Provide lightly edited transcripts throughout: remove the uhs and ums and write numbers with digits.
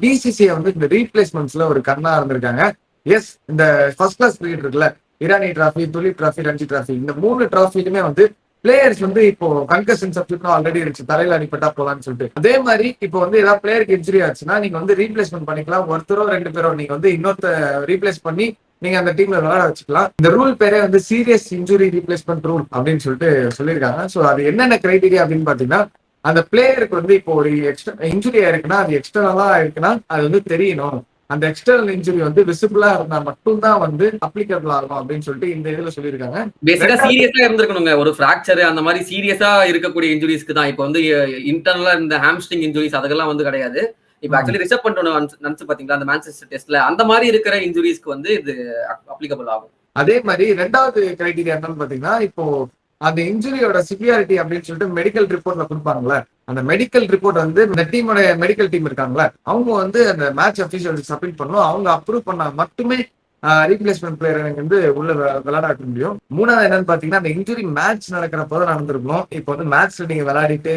BCCI வந்து இந்த ரீப்ளேஸ்மெண்ட்ஸ்ல ஒரு கண்ணா இருந்திருக்காங்க. எஸ், இந்த ஃபர்ஸ்ட் கிளாஸ் கிரிக்கெட் இருக்குல்ல, Irani trophy, Duleep trophy, Ranji trophy, இந்த 3 டிராஃபிலுமே வந்து பிளேயர்ஸ் வந்து இப்போ கன்கஷன் சப்ஜெக்ட் ஆல்ரெடி இருந்துச்சு, தலையில அடிப்பட்டா போலான்னு சொல்லிட்டு. அதே மாதிரி இப்போ வந்து ஏதாவது பிளேயருக்கு இன்ஜுரி ஆச்சுன்னா நீங்க வந்து ரீப்ளேஸ்மெண்ட் பண்ணிக்கலாம். ஒருத்தரோ 2 பேரோ நீங்க வந்து இன்னொருத்த ரீப்ளேஸ் பண்ணி நீங்க அந்த டீம்ல விளையாட வச்சுக்கலாம். இந்த ரூல் பேரே வந்து சீரியஸ் இன்ஜுரி ரீப்ளேஸ்மெண்ட் ரூல் அப்படின்னு சொல்லிட்டு சொல்லியிருக்காங்க. ஸோ அது என்னென்ன கிரைடீரியா அப்படின்னு பாத்தீங்கன்னா, அந்த பிளேயருக்கு வந்து இப்போ ஒரு இன்ஜுரி ஆயிருக்குன்னா அது எக்ஸ்டர்னலா இருக்குன்னா அது வந்து தெரியணும். அந்த எக்ஸ்டர்னல் இன்ஜுரி வந்து விசிபிளா இருந்தா மட்டும்தான் வந்து அப்ளிகபிள் ஆகும் அப்படின்னு சொல்லிட்டு இந்த இதுல சொல்லியிருக்காங்க. பேசிக்கா சீரியஸா இருந்திருக்கணுங்க. ஒரு பிராக்சர் அந்த மாதிரி சீரியஸா இருக்கக்கூடிய இன்ஜுரிஸ்க்கு தான். இப்போ வந்து இன்டர்னலா இந்த ஹாம்ஸ்ட்ரிங் இன்ஜுரிஸ் அதுக்கெல்லாம் வந்து கிடையாது. இப்போ ஆக்சுவலி ரிசர்வ் பண்ணிட்டு நினைச்சு பாத்தீங்களா அந்த மான்செஸ்டர் டெஸ்ட்ல அந்த மாதிரி இருக்கிற இன்ஜுரிஸ்க்கு வந்து இது அப்ளிகபிள் ஆகும். அதே மாதிரி 2வது கிரைடீரியா என்னன்னு பாத்தீங்கன்னா, இப்போ அந்த இன்ஜுரியோட சிவியாரிட்டி அப்படின்னு சொல்லிட்டு மெடிக்கல் ரிப்போர்ட்ல கொடுப்பாங்கல்ல, அந்த மெடிக்கல் ரிப்போர்ட் வந்து இந்த டீமோட மெடிக்கல் டீம் இருக்காங்களா, அவங்க வந்து அந்த மேட்ச் அபிஷியல்ஸ் சப்மிட் பண்ணணும். அவங்க அப்ரூவ் பண்ணா மட்டுமே ரீப்ளேஸ்மெண்ட் பிளேயர் வந்து உள்ள விளையாட முடியும். 3வது என்னன்னு பாத்தீங்கன்னா, அந்த இன்ஜுரி மேட்ச் நடக்கிறப்போ தான் நடந்திருக்கணும். இப்போ வந்து மேட்ச்ல நீங்க விளையாடிட்டு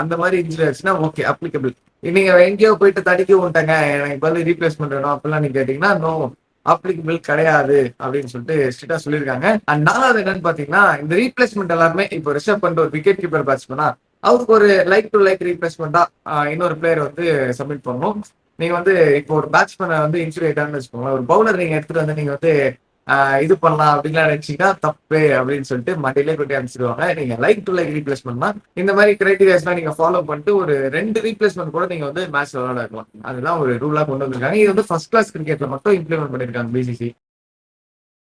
அந்த மாதிரி இன்ஜுரி ஆச்சுன்னா ஓகே அப்ளிகபிள். நீங்க எங்கேயோ போயிட்டு தடுக்கி விட்டாங்க, எனக்கு பதில் ரீப்ளேஸ்மெண்ட் வேணும் அப்படிலாம் நீங்க கேட்டீங்கன்னா நோ அப்ளிகபிள் கிடையாது அப்படின்னு சொல்லிட்டு ஸ்ட்ரிக்டா சொல்லியிருக்காங்க. அண்ட் 4வது என்னன்னு பாத்தீங்கன்னா, இந்த ரீப்ளேஸ்மெண்ட் எல்லாருமே இப்போ ரிஷப் பண்ணிட்டு ஒரு விக்கெட் கீப்பர் பேட்ஸ்மேனா அவருக்கு ஒரு லைக் டு லைக் ரீப்ளேஸ்மெண்டா இன்னொரு பிளேயர் வந்து சப்மிட் பண்ணணும். நீங்க வந்து இப்போ ஒரு பேட்ஸ்மேனை வந்து இன்ஜுரி ஆயிட்டான்னு வச்சுக்கோங்களேன், ஒரு பவுலர் நீங்க எடுத்துட்டு வந்து நீங்க வந்து இது பண்ணலாம் அப்படின்லாம் நினைச்சீங்கன்னா தப்பு அப்படின்னு சொல்லிட்டு மண்டியிலே கொட்டி அனுப்பிச்சிடுவாங்க. நீங்க லைக் டு லைக் ரீப்ளேஸ்மெண்ட்னா இந்த மாதிரி கிரைட்டீரியாஸ் எல்லாம் நீங்க ஃபாலோ பண்ணிட்டு ஒரு 2 ரீப்ளேஸ்மெண்ட் கூட நீங்க வந்து மேட்ச் விளையாட இருக்கலாம். அதுதான் ஒரு ரூலா கொண்டு வந்திருக்காங்க. இது வந்து ஃபர்ஸ்ட் கிளாஸ் கிரிக்கெட்ல மட்டும் இம்ப்ளிமெண்ட் பண்ணிருக்காங்க பிசிசி.